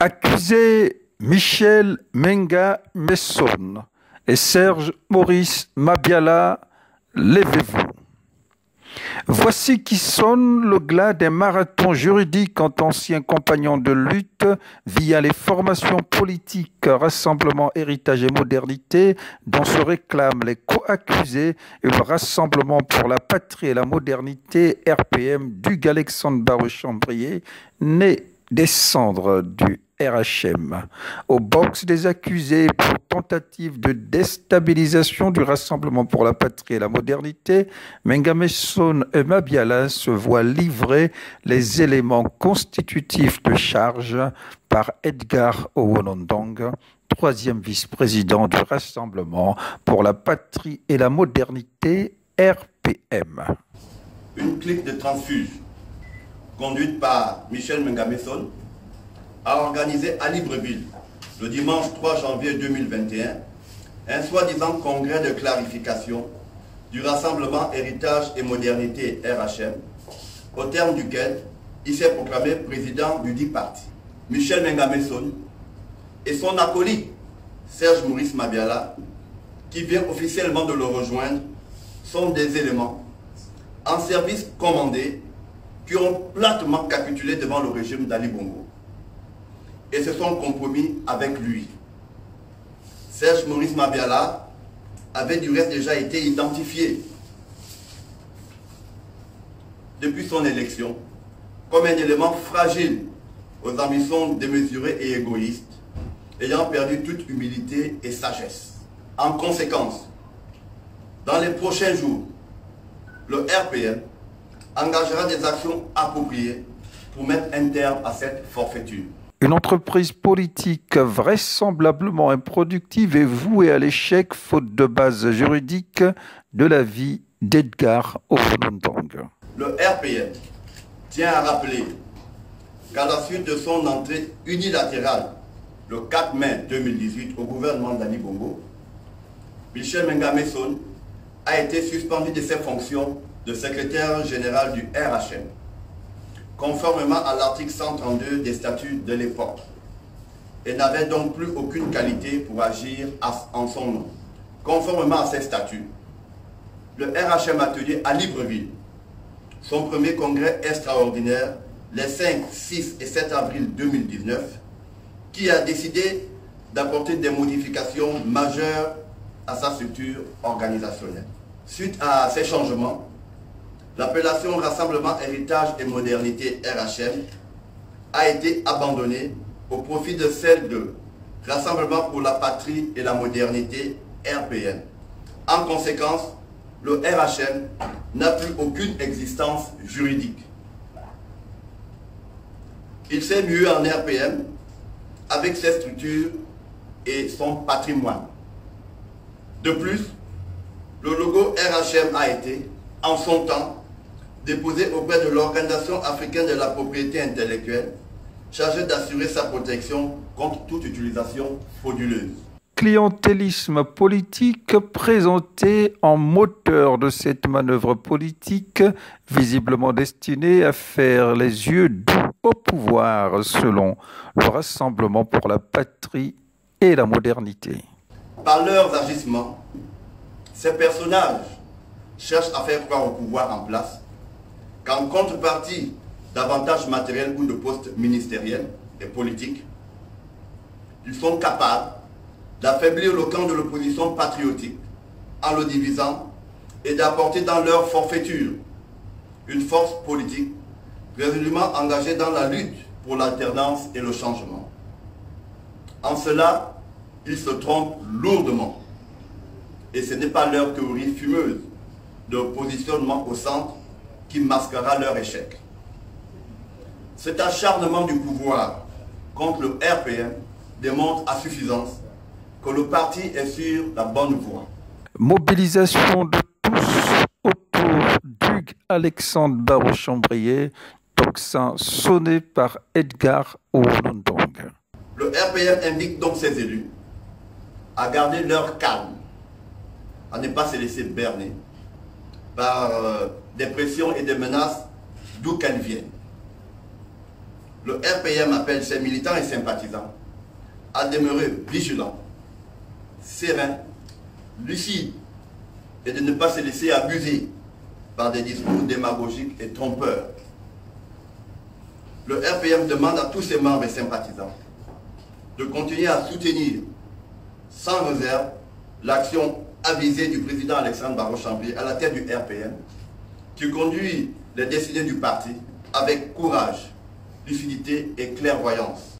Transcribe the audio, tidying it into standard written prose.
Accusés Michel Menga Messon et Serge Maurice Mabiala, levez-vous. Voici qui sonne le glas des marathons juridiques en anciens compagnons de lutte via les formations politiques Rassemblement Héritage et Modernité dont se réclament les co-accusés et le Rassemblement pour la Patrie et la Modernité RPM d'Hugues Alexandre Barre-Chambrier, né des cendres du RHM, au box des accusés pour tentative de déstabilisation du Rassemblement pour la Patrie et la Modernité, Menga Messon et Mabiala se voient livrer les éléments constitutifs de charge par Edgar Owonondong, troisième vice-président du Rassemblement pour la Patrie et la Modernité RPM. Une clique de transfuge conduite par Michel Menga Messon a organisé à Libreville, le dimanche 3 janvier 2021, un soi-disant congrès de clarification du Rassemblement Héritage et Modernité RHM, au terme duquel il s'est proclamé président du dit parti. Michel Menga Messon et son acolyte Serge Maurice Mabiala, qui vient officiellement de le rejoindre, sont des éléments en service commandé qui ont platement capitulé devant le régime d'Ali Bongo et se sont compromis avec lui. Serge Maurice Mabiala avait du reste déjà été identifié depuis son élection comme un élément fragile aux ambitions démesurées et égoïstes, ayant perdu toute humilité et sagesse. En conséquence, dans les prochains jours, le RPM engagera des actions appropriées pour mettre un terme à cette forfaiture. Une entreprise politique vraisemblablement improductive et vouée à l'échec faute de base juridique de l'avis d'Edgar Owonondong. Le RPM tient à rappeler qu'à la suite de son entrée unilatérale le 4 mai 2018 au gouvernement d'Ali Bongo, Michel Menga Messon a été suspendu de ses fonctions de secrétaire général du RHM, conformément à l'article 132 des statuts de l'époque, et n'avait donc plus aucune qualité pour agir en son nom. Conformément à ces statuts, le RHM a tenu à Libreville son premier congrès extraordinaire les 5, 6 et 7 avril 2019, qui a décidé d'apporter des modifications majeures à sa structure organisationnelle. Suite à ces changements, l'appellation Rassemblement Héritage et Modernité RHM a été abandonnée au profit de celle de Rassemblement pour la Patrie et la Modernité RPM. En conséquence, le RHM n'a plus aucune existence juridique. Il s'est mué en RPM avec ses structures et son patrimoine. De plus, le logo RHM a été, en son temps, déposé auprès de l'Organisation africaine de la propriété intellectuelle, chargée d'assurer sa protection contre toute utilisation frauduleuse. Clientélisme politique présenté en moteur de cette manœuvre politique, visiblement destinée à faire les yeux doux au pouvoir, selon le Rassemblement pour la Patrie et la Modernité. Par leurs agissements, ces personnages cherchent à faire croire au pouvoir en place qu'en contrepartie d'avantages matériels ou de postes ministériels et politiques, ils sont capables d'affaiblir le camp de l'opposition patriotique en le divisant et d'apporter dans leur forfaiture une force politique résolument engagée dans la lutte pour l'alternance et le changement. En cela, ils se trompent lourdement. Et ce n'est pas leur théorie fumeuse de positionnement au centre qui masquera leur échec. Cet acharnement du pouvoir contre le RPM démontre à suffisance que le parti est sur la bonne voie. Mobilisation de tous autour d'Hugues Alexandre Barre-Chambrier, tocsin sonné par Edgar Owonondong. Le RPM invite donc ses élus à garder leur calme, à ne pas se laisser berner par des pressions et des menaces d'où qu'elles viennent. le RPM appelle ses militants et sympathisants à demeurer vigilants, sereins, lucides et de ne pas se laisser abuser par des discours démagogiques et trompeurs. Le RPM demande à tous ses membres et sympathisants de continuer à soutenir sans réserve l'action avisée du président Alexandre Barreau-Chamblier à la tête du RPM, qui conduit les décisions du parti avec courage, lucidité et clairvoyance.